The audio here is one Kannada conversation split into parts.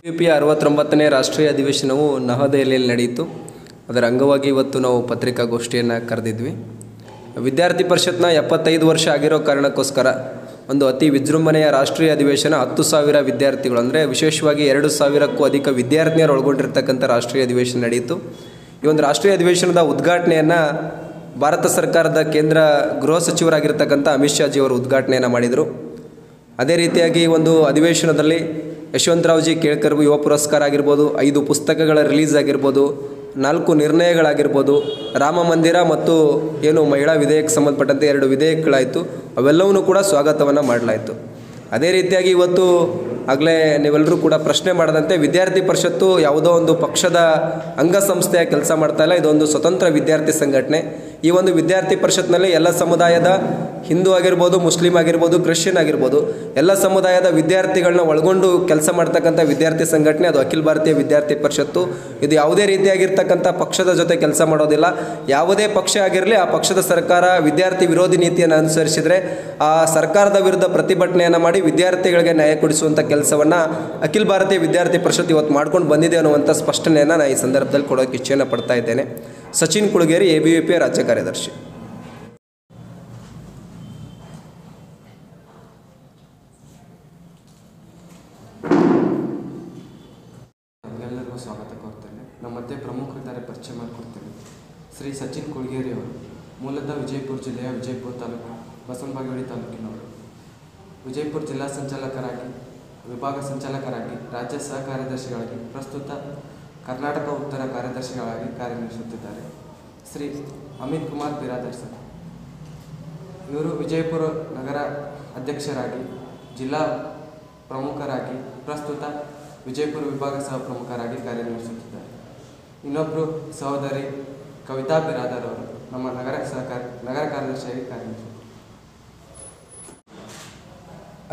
ಯುಪಿಯ 69ನೇ ರಾಷ್ಟ್ರೀಯ ಅಧಿವೇಶನವು ನವದೆಹಲಿಯಲ್ಲಿ ನಡೆಯಿತು. ಅದರ ಅಂಗವಾಗಿ ಇವತ್ತು ನಾವು ಪತ್ರಿಕಾಗೋಷ್ಠಿಯನ್ನು ಕರೆದಿದ್ವಿ. ವಿದ್ಯಾರ್ಥಿ ಪರಿಷತ್ನ 75 ವರ್ಷ ಆಗಿರೋ ಕಾರಣಕ್ಕೋಸ್ಕರ ಒಂದು ಅತಿ ವಿಜೃಂಭಣೆಯ ರಾಷ್ಟ್ರೀಯ ಅಧಿವೇಶನ 10,000 ವಿದ್ಯಾರ್ಥಿಗಳು ಅಂದರೆ ವಿಶೇಷವಾಗಿ 2,000ಕ್ಕೂ ಅಧಿಕ ವಿದ್ಯಾರ್ಥಿನಿಯರು ಒಳಗೊಂಡಿರ್ತಕ್ಕಂಥ ರಾಷ್ಟ್ರೀಯ ಅಧಿವೇಶನ ನಡೆಯಿತು. ಈ ಒಂದು ರಾಷ್ಟ್ರೀಯ ಅಧಿವೇಶನದ ಉದ್ಘಾಟನೆಯನ್ನು ಭಾರತ ಸರ್ಕಾರದ ಕೇಂದ್ರ ಗೃಹ ಸಚಿವರಾಗಿರ್ತಕ್ಕಂಥ ಅಮಿತ್ ಶಾ ಜಿಯವರು ಉದ್ಘಾಟನೆಯನ್ನು ಮಾಡಿದರು. ಅದೇ ರೀತಿಯಾಗಿ ಈ ಒಂದು ಅಧಿವೇಶನದಲ್ಲಿ ಯಶವಂತರಾವ್ ಜಿ ಕೇಳ್ಕರ್ ಯುವ ಪುರಸ್ಕಾರ ಆಗಿರ್ಬೋದು, 5 ಪುಸ್ತಕಗಳ ರಿಲೀಸ್ ಆಗಿರ್ಬೋದು, 4 ನಿರ್ಣಯಗಳಾಗಿರ್ಬೋದು, ರಾಮ ಮಂದಿರ ಮತ್ತು ಏನು ಮಹಿಳಾ ವಿಧೇಯಕ ಸಂಬಂಧಪಟ್ಟಂತೆ 2 ವಿಧೇಯಕಗಳಾಯಿತು. ಅವೆಲ್ಲವನ್ನೂ ಕೂಡ ಸ್ವಾಗತವನ್ನು ಮಾಡಲಾಯಿತು. ಅದೇ ರೀತಿಯಾಗಿ ಇವತ್ತು ಆಗಲೇ ನೀವೆಲ್ಲರೂ ಕೂಡ ಪ್ರಶ್ನೆ ಮಾಡದಂತೆ ವಿದ್ಯಾರ್ಥಿ ಪರಿಷತ್ತು ಯಾವುದೋ ಒಂದು ಪಕ್ಷದ ಅಂಗಸಂಸ್ಥೆಯ ಕೆಲಸ ಮಾಡ್ತಾ ಇಲ್ಲ. ಇದೊಂದು ಸ್ವತಂತ್ರ ವಿದ್ಯಾರ್ಥಿ ಸಂಘಟನೆ. ಈ ಒಂದು ವಿದ್ಯಾರ್ಥಿ ಪರಿಷತ್ನಲ್ಲಿ ಎಲ್ಲ ಸಮುದಾಯದ, ಹಿಂದೂ ಆಗಿರ್ಬೋದು, ಮುಸ್ಲಿಂ ಆಗಿರ್ಬೋದು, ಕ್ರಿಶ್ಚಿಯನ್ ಆಗಿರ್ಬೋದು, ಎಲ್ಲ ಸಮುದಾಯದ ವಿದ್ಯಾರ್ಥಿಗಳನ್ನ ಒಳಗೊಂಡು ಕೆಲಸ ಮಾಡ್ತಕ್ಕಂಥ ವಿದ್ಯಾರ್ಥಿ ಸಂಘಟನೆ ಅದು ಅಖಿಲ ಭಾರತೀಯ ವಿದ್ಯಾರ್ಥಿ ಪರಿಷತ್ತು. ಇದು ಯಾವುದೇ ರೀತಿಯಾಗಿರ್ತಕ್ಕಂಥ ಪಕ್ಷದ ಜೊತೆ ಕೆಲಸ ಮಾಡೋದಿಲ್ಲ. ಯಾವುದೇ ಪಕ್ಷ ಆಗಿರಲಿ, ಆ ಪಕ್ಷದ ಸರ್ಕಾರ ವಿದ್ಯಾರ್ಥಿ ವಿರೋಧಿ ನೀತಿಯನ್ನು ಅನುಸರಿಸಿದರೆ ಆ ಸರ್ಕಾರದ ವಿರುದ್ಧ ಪ್ರತಿಭಟನೆಯನ್ನು ಮಾಡಿ ವಿದ್ಯಾರ್ಥಿಗಳಿಗೆ ನ್ಯಾಯ ಕೊಡಿಸುವಂಥ ಕೆಲಸವನ್ನು ಅಖಿಲ ಭಾರತೀಯ ವಿದ್ಯಾರ್ಥಿ ಪರಿಷತ್ ಇವತ್ತು ಮಾಡ್ಕೊಂಡು ಬಂದಿದೆ ಅನ್ನುವಂಥ ಸ್ಪಷ್ಟನೆಯನ್ನು ನಾನು ಈ ಸಂದರ್ಭದಲ್ಲಿ ಕೊಡೋಕ್ಕೆ ಇಚ್ಛೆಯನ್ನು ಪಡ್ತಾ ಇದ್ದೇನೆ. ಸಚಿನ್ ಕುಳಗೇರಿ, ABVP ರಾಜ್ಯ ಕಾರ್ಯದರ್ಶಿ. ಎಲ್ಲರಿಗೂ ಸ್ವಾಗತ ಕೋರ್ತೇನೆ. ನಮ್ಮ ಮಧ್ಯೆ ಪ್ರಮುಖರಿದ್ದಾರೆ, ಪರಿಚಯ ಮಾಡಿಕೊಡ್ತೇನೆ. ಶ್ರೀ ಸಚಿನ್ ಕುಳಗೇರಿ ಅವರು ಮೂಲತಃ ವಿಜಯಪುರ ಜಿಲ್ಲೆಯ ವಿಜಯಪುರ ತಾಲೂಕು ಬಸವನಬಾಗೇವಾಡಿ ತಾಲೂಕಿನವರು. ವಿಜಯಪುರ ಜಿಲ್ಲಾ ಸಂಚಾಲಕರಾಗಿ, ವಿಭಾಗ ಸಂಚಾಲಕರಾಗಿ, ರಾಜ್ಯ ಸಹ ಕಾರ್ಯದರ್ಶಿಗಳಾಗಿ, ಪ್ರಸ್ತುತ ಕರ್ನಾಟಕ ಉತ್ತರ ಕಾರ್ಯದರ್ಶಿಗಳಾಗಿ ಕಾರ್ಯನಿರ್ವಹಿಸುತ್ತಿದ್ದಾರೆ. ಶ್ರೀ ಅಮಿತ್ ಕುಮಾರ್ ಬಿರಾದರ್ ಸರ್ ಇವರು ವಿಜಯಪುರ ನಗರ ಅಧ್ಯಕ್ಷರಾಗಿ, ಜಿಲ್ಲಾ ಪ್ರಮುಖರಾಗಿ, ಪ್ರಸ್ತುತ ವಿಜಯಪುರ ವಿಭಾಗ ಸಹ ಪ್ರಮುಖರಾಗಿ ಕಾರ್ಯನಿರ್ವಹಿಸುತ್ತಿದ್ದಾರೆ. ಇನ್ನೊಬ್ಬರು ಸಹೋದರಿ ಕವಿತಾ ಬಿರಾದರ್ ಅವರು ನಮ್ಮ ನಗರ ಕಾರ್ಯದರ್ಶಿಯಾಗಿ ಕಾರ್ಯನಿರ್ವಹಿಸುತ್ತಾರೆ.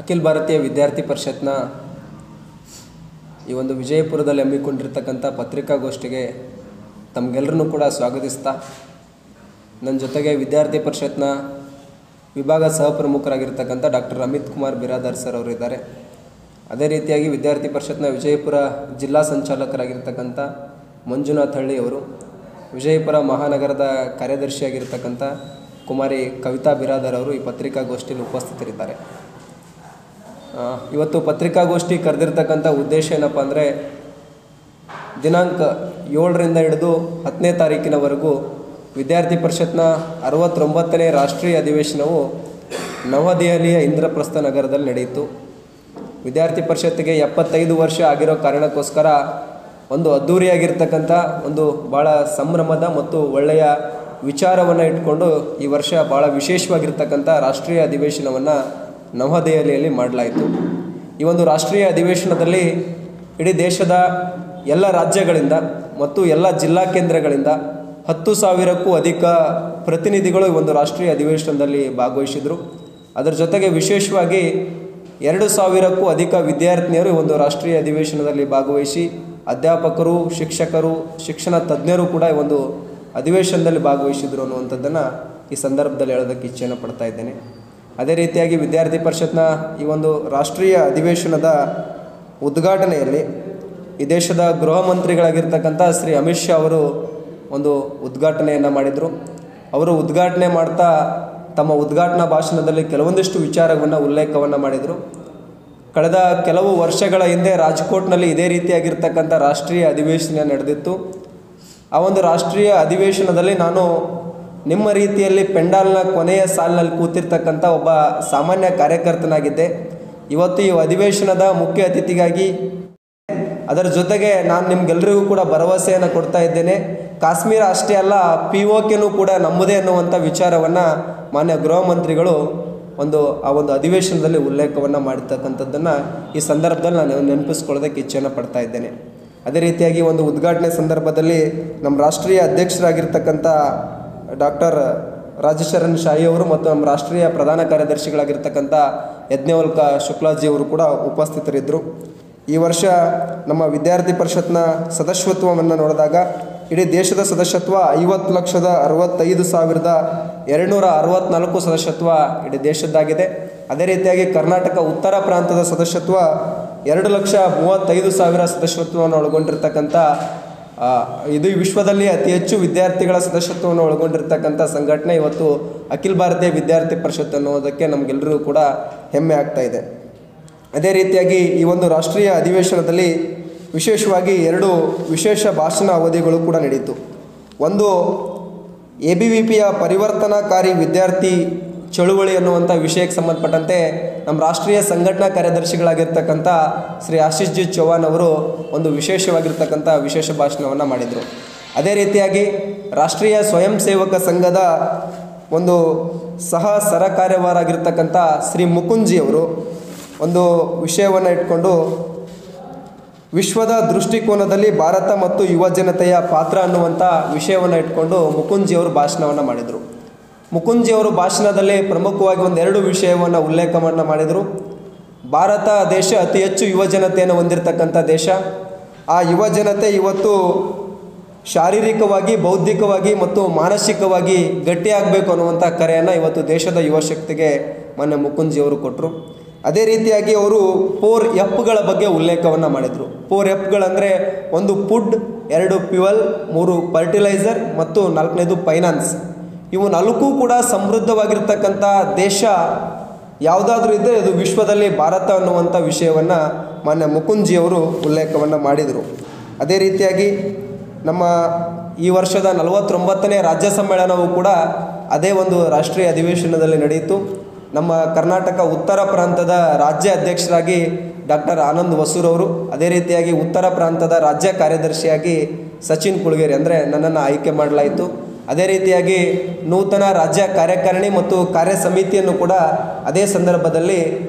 ಅಖಿಲ ಭಾರತೀಯ ವಿದ್ಯಾರ್ಥಿ ಪರಿಷತ್ನ ಈ ಒಂದು ವಿಜಯಪುರದಲ್ಲಿ ಹಮ್ಮಿಕೊಂಡಿರ್ತಕ್ಕಂಥ ಪತ್ರಿಕಾಗೋಷ್ಠಿಗೆ ತಮಗೆಲ್ಲರನ್ನೂ ಕೂಡ ಸ್ವಾಗತಿಸ್ತಾ, ನನ್ನ ಜೊತೆಗೆ ವಿದ್ಯಾರ್ಥಿ ಪರಿಷತ್ನ ವಿಭಾಗ ಸಹ ಪ್ರಮುಖರಾಗಿರ್ತಕ್ಕಂಥ ಡಾಕ್ಟರ್ ಅಮಿತ್ ಕುಮಾರ್ ಬಿರಾದರ್ ಸರ್ ಅವರಿದ್ದಾರೆ. ಅದೇ ರೀತಿಯಾಗಿ ವಿದ್ಯಾರ್ಥಿ ಪರಿಷತ್ನ ವಿಜಯಪುರ ಜಿಲ್ಲಾ ಸಂಚಾಲಕರಾಗಿರ್ತಕ್ಕಂಥ ಮಂಜುನಾಥ್ ಹಳ್ಳಿ ಅವರು, ವಿಜಯಪುರ ಮಹಾನಗರದ ಕಾರ್ಯದರ್ಶಿಯಾಗಿರ್ತಕ್ಕಂಥ ಕುಮಾರಿ ಕವಿತಾ ಬಿರಾದರ್ ಅವರು ಈ ಪತ್ರಿಕಾಗೋಷ್ಠಿಯಲ್ಲಿ ಉಪಸ್ಥಿತರಿದ್ದಾರೆ. ಇವತ್ತು ಪತ್ರಿಕಾಗೋಷ್ಠಿ ಕರೆದಿರ್ತಕ್ಕಂಥ ಉದ್ದೇಶ ಏನಪ್ಪ ಅಂದರೆ, ದಿನಾಂಕ 7ರಿಂದ ಹಿಡಿದು 10ನೇ ತಾರೀಕಿನವರೆಗೂ ವಿದ್ಯಾರ್ಥಿ ಪರಿಷತ್ನ 69ನೇ ರಾಷ್ಟ್ರೀಯ ಅಧಿವೇಶನವು ನವದೆಹಲಿಯ ಇಂದ್ರಪ್ರಸ್ಥ ನಗರದಲ್ಲಿ ನಡೆಯಿತು. ವಿದ್ಯಾರ್ಥಿ ಪರಿಷತ್ತಿಗೆ 75 ವರ್ಷ ಆಗಿರೋ ಕಾರಣಕ್ಕೋಸ್ಕರ ಒಂದು ಅದ್ಧೂರಿಯಾಗಿರ್ತಕ್ಕಂಥ ಒಂದು ಭಾಳ ಸಂಭ್ರಮದ ಮತ್ತು ಒಳ್ಳೆಯ ವಿಚಾರವನ್ನು ಇಟ್ಕೊಂಡು ಈ ವರ್ಷ ಭಾಳ ವಿಶೇಷವಾಗಿರ್ತಕ್ಕಂಥ ರಾಷ್ಟ್ರೀಯ ಅಧಿವೇಶನವನ್ನು ನವದೆಹಲಿಯಲ್ಲಿ ಮಾಡಲಾಯಿತು. ಈ ಒಂದು ರಾಷ್ಟ್ರೀಯ ಅಧಿವೇಶನದಲ್ಲಿ ಇಡೀ ದೇಶದ ಎಲ್ಲ ರಾಜ್ಯಗಳಿಂದ ಮತ್ತು ಎಲ್ಲ ಜಿಲ್ಲಾ ಕೇಂದ್ರಗಳಿಂದ 10,000ಕ್ಕೂ ಅಧಿಕ ಪ್ರತಿನಿಧಿಗಳು ಈ ಒಂದು ರಾಷ್ಟ್ರೀಯ ಅಧಿವೇಶನದಲ್ಲಿ ಭಾಗವಹಿಸಿದರು. ಅದರ ಜೊತೆಗೆ ವಿಶೇಷವಾಗಿ 2,000ಕ್ಕೂ ಅಧಿಕ ವಿದ್ಯಾರ್ಥಿನಿಯರು ಈ ಒಂದು ರಾಷ್ಟ್ರೀಯ ಅಧಿವೇಶನದಲ್ಲಿ ಭಾಗವಹಿಸಿ, ಅಧ್ಯಾಪಕರು, ಶಿಕ್ಷಕರು, ಶಿಕ್ಷಣ ತಜ್ಞರು ಕೂಡ ಈ ಒಂದು ಅಧಿವೇಶನದಲ್ಲಿ ಭಾಗವಹಿಸಿದರು ಅನ್ನುವಂಥದ್ದನ್ನು ಈ ಸಂದರ್ಭದಲ್ಲಿ ಹೇಳೋದಕ್ಕೆ ಇಚ್ಛೆಯನ್ನು ಪಡ್ತಾ ಇದ್ದೇನೆ. ಅದೇ ರೀತಿಯಾಗಿ ವಿದ್ಯಾರ್ಥಿ ಪರಿಷತ್ನ ಈ ಒಂದು ರಾಷ್ಟ್ರೀಯ ಅಧಿವೇಶನದ ಉದ್ಘಾಟನೆಯಲ್ಲಿ ಈ ದೇಶದ ಗೃಹ ಮಂತ್ರಿಗಳಾಗಿರ್ತಕ್ಕಂಥ ಶ್ರೀ ಅಮಿತ್ ಶಾ ಅವರು ಒಂದು ಉದ್ಘಾಟನೆಯನ್ನು ಮಾಡಿದರು. ಅವರು ಉದ್ಘಾಟನೆ ಮಾಡ್ತಾ ತಮ್ಮ ಉದ್ಘಾಟನಾ ಭಾಷಣದಲ್ಲಿ ಕೆಲವೊಂದಿಷ್ಟು ವಿಚಾರವನ್ನು ಉಲ್ಲೇಖವನ್ನು ಮಾಡಿದರು. ಕಳೆದ ಕೆಲವು ವರ್ಷಗಳ ಹಿಂದೆ ರಾಜ್ಕೋಟ್ನಲ್ಲಿ ಇದೇ ರೀತಿಯಾಗಿರ್ತಕ್ಕಂಥ ರಾಷ್ಟ್ರೀಯ ಅಧಿವೇಶನ ನಡೆದಿತ್ತು. ಆ ಒಂದು ರಾಷ್ಟ್ರೀಯ ಅಧಿವೇಶನದಲ್ಲಿ ನಾನು ನಿಮ್ಮ ರೀತಿಯಲ್ಲಿ ಪೆಂಡಾಲ್ನ ಕೊನೆಯ ಸಾಲಿನಲ್ಲಿ ಕೂತಿರ್ತಕ್ಕಂಥ ಒಬ್ಬ ಸಾಮಾನ್ಯ ಕಾರ್ಯಕರ್ತನಾಗಿದ್ದೆ. ಇವತ್ತು ಈ ಅಧಿವೇಶನದ ಮುಖ್ಯ ಅತಿಥಿಗಾಗಿ, ಅದರ ಜೊತೆಗೆ ನಾನು ನಿಮ್ಗೆಲ್ಲರಿಗೂ ಕೂಡ ಭರವಸೆಯನ್ನು ಕೊಡ್ತಾ ಇದ್ದೇನೆ. ಕಾಶ್ಮೀರ ಅಷ್ಟೇ ಅಲ್ಲ, POKನೂ ಕೂಡ ನಮ್ಮದೇ ಅನ್ನುವಂಥ ವಿಚಾರವನ್ನು ಮಾನ್ಯ ಗೃಹ ಮಂತ್ರಿಗಳು ಆ ಒಂದು ಅಧಿವೇಶನದಲ್ಲಿ ಉಲ್ಲೇಖವನ್ನು ಮಾಡಿರ್ತಕ್ಕಂಥದ್ದನ್ನು ಈ ಸಂದರ್ಭದಲ್ಲಿ ನಾನು ನೆನಪಿಸ್ಕೊಳ್ಳೋದಕ್ಕೆ ಇಚ್ಛೆಯನ್ನು ಪಡ್ತಾ ಇದ್ದೇನೆ. ಅದೇ ರೀತಿಯಾಗಿ ಒಂದು ಉದ್ಘಾಟನೆ ಸಂದರ್ಭದಲ್ಲಿ ನಮ್ಮ ರಾಷ್ಟ್ರೀಯ ಅಧ್ಯಕ್ಷರಾಗಿರ್ತಕ್ಕಂಥ ಡಾಕ್ಟರ್ ರಾಜಶರಣ್ ಶಾಹಿ ಅವರು ಮತ್ತು ನಮ್ಮ ರಾಷ್ಟ್ರೀಯ ಪ್ರಧಾನ ಕಾರ್ಯದರ್ಶಿಗಳಾಗಿರ್ತಕ್ಕಂಥ ಯಜ್ಞವಲ್ಕ ಶುಕ್ಲಾಜಿಯವರು ಕೂಡ ಉಪಸ್ಥಿತರಿದ್ದರು. ಈ ವರ್ಷ ನಮ್ಮ ವಿದ್ಯಾರ್ಥಿ ಪರಿಷತ್ನ ಸದಸ್ಯತ್ವವನ್ನು ನೋಡಿದಾಗ ಇಡೀ ದೇಶದ ಸದಸ್ಯತ್ವ 50,65,264 ಸದಸ್ಯತ್ವ ಇಡೀ ದೇಶದ್ದಾಗಿದೆ. ಅದೇ ರೀತಿಯಾಗಿ ಕರ್ನಾಟಕ ಉತ್ತರ ಪ್ರಾಂತದ ಸದಸ್ಯತ್ವ 2,35,000 ಸದಸ್ಯತ್ವವನ್ನು ಒಳಗೊಂಡಿರ್ತಕ್ಕಂಥ ಇದು ವಿಶ್ವದಲ್ಲಿ ಅತಿ ಹೆಚ್ಚು ವಿದ್ಯಾರ್ಥಿಗಳ ಸದಸ್ಯತ್ವವನ್ನು ಒಳಗೊಂಡಿರ್ತಕ್ಕಂಥ ಸಂಘಟನೆ ಇವತ್ತು ಅಖಿಲ ಭಾರತೀಯ ವಿದ್ಯಾರ್ಥಿ ಪರಿಷತ್ ಅನ್ನೋದಕ್ಕೆ ನಮಗೆಲ್ಲರಿಗೂ ಕೂಡ ಹೆಮ್ಮೆ ಆಗ್ತಾ ಇದೆ. ಅದೇ ರೀತಿಯಾಗಿ ಈ ಒಂದು ರಾಷ್ಟ್ರೀಯ ಅಧಿವೇಶನದಲ್ಲಿ ವಿಶೇಷವಾಗಿ 2 ವಿಶೇಷ ಭಾಷಣ ಅವಧಿಗಳು ಕೂಡ ನಡೆಯಿತು. ಒಂದು ABVPಯ ಪರಿವರ್ತನಾಕಾರಿ ವಿದ್ಯಾರ್ಥಿ ಚಳುವಳಿ ಅನ್ನುವಂಥ ವಿಷಯಕ್ಕೆ ಸಂಬಂಧಪಟ್ಟಂತೆ ನಮ್ಮ ರಾಷ್ಟ್ರೀಯ ಸಂಘಟನಾ ಕಾರ್ಯದರ್ಶಿಗಳಾಗಿರ್ತಕ್ಕಂಥ ಶ್ರೀ ಆಶೀಶ್ ಜಿ ಚೌಹಾಣ್ ಅವರು ಒಂದು ವಿಶೇಷವಾಗಿರ್ತಕ್ಕಂಥ ವಿಶೇಷ ಭಾಷಣವನ್ನು ಮಾಡಿದರು. ಅದೇ ರೀತಿಯಾಗಿ ರಾಷ್ಟ್ರೀಯ ಸ್ವಯಂ ಸೇವಕ ಸಂಘದ ಒಂದು ಸಹ ಸರಕಾರ್ಯವಾರಾಗಿರ್ತಕ್ಕಂಥ ಶ್ರೀ ಮುಕುಂದ್ಜಿ ಅವರು ಒಂದು ವಿಷಯವನ್ನು ಇಟ್ಕೊಂಡು ವಿಶ್ವದ ದೃಷ್ಟಿಕೋನದಲ್ಲಿ ಭಾರತ ಮತ್ತು ಯುವ ಜನತೆಯ ಪಾತ್ರ ಅನ್ನುವಂಥ ವಿಷಯವನ್ನು ಇಟ್ಕೊಂಡು ಮುಕುಂದ್ಜಿ ಅವರು ಭಾಷಣವನ್ನು ಮಾಡಿದರು. ಮುಕುಂದ್ಜಿ ಅವರು ಭಾಷಣದಲ್ಲಿ ಪ್ರಮುಖವಾಗಿ 2 ವಿಷಯವನ್ನು ಉಲ್ಲೇಖವನ್ನು ಮಾಡಿದರು. ಭಾರತ ದೇಶ ಅತಿ ಹೆಚ್ಚು ಯುವ ಜನತೆಯನ್ನು ಹೊಂದಿರತಕ್ಕಂಥ ದೇಶ. ಆ ಯುವ ಜನತೆ ಇವತ್ತು ಶಾರೀರಿಕವಾಗಿ, ಬೌದ್ಧಿಕವಾಗಿ ಮತ್ತು ಮಾನಸಿಕವಾಗಿ ಗಟ್ಟಿಯಾಗಬೇಕು ಅನ್ನುವಂಥ ಕರೆಯನ್ನು ಇವತ್ತು ದೇಶದ ಯುವ ಶಕ್ತಿಗೆ ಮಾನ್ಯ ಮುಕುಂದ್ಜಿ ಅವರು ಕೊಟ್ಟರು. ಅದೇ ರೀತಿಯಾಗಿ ಅವರು 4 Fಗಳ ಬಗ್ಗೆ ಉಲ್ಲೇಖವನ್ನು ಮಾಡಿದರು. 4 Fಗಳಂದರೆ 1 ಫುಡ್, 2 ಫ್ಯೂಯಲ್, 3 ಫರ್ಟಿಲೈಸರ್ ಮತ್ತು 4ನೇದು ಫೈನಾನ್ಸ್. ಇವು 4 ಕೂಡ ಸಮೃದ್ಧವಾಗಿರ್ತಕ್ಕಂಥ ದೇಶ ಯಾವುದಾದ್ರೂ ಇದ್ದರೆ ಅದು ವಿಶ್ವದಲ್ಲಿ ಭಾರತ ಅನ್ನುವಂಥ ವಿಷಯವನ್ನು ಮಾನ್ಯ ಮುಕುಂದ್ಜಿ ಅವರು ಉಲ್ಲೇಖವನ್ನು ಮಾಡಿದರು. ಅದೇ ರೀತಿಯಾಗಿ ನಮ್ಮ ಈ ವರ್ಷದ 49ನೇ ರಾಜ್ಯ ಸಮ್ಮೇಳನವು ಕೂಡ ಅದೇ ಒಂದು ರಾಷ್ಟ್ರೀಯ ಅಧಿವೇಶನದಲ್ಲಿ ನಡೆಯಿತು. ನಮ್ಮ ಕರ್ನಾಟಕ ಉತ್ತರ ಪ್ರಾಂತದ ರಾಜ್ಯ ಅಧ್ಯಕ್ಷರಾಗಿ ಡಾಕ್ಟರ್ ಆನಂದ್ ಹೊಸೂರ್ ಅವರು, ಅದೇ ರೀತಿಯಾಗಿ ಉತ್ತರ ಪ್ರಾಂತದ ರಾಜ್ಯ ಕಾರ್ಯದರ್ಶಿಯಾಗಿ ಸಚಿನ್ ಕುಳಗೇರಿ ಅಂದರೆ ನನ್ನನ್ನು ಆಯ್ಕೆ ಮಾಡಲಾಯಿತು. ಅದೇ ರೀತಿಯಾಗಿ ನೂತನ ರಾಜ್ಯ ಕಾರ್ಯಕಾರಿಣಿ ಮತ್ತು ಕಾರ್ಯ ಸಮಿತಿಯನ್ನು ಕೂಡ ಅದೇ ಸಂದರ್ಭದಲ್ಲಿ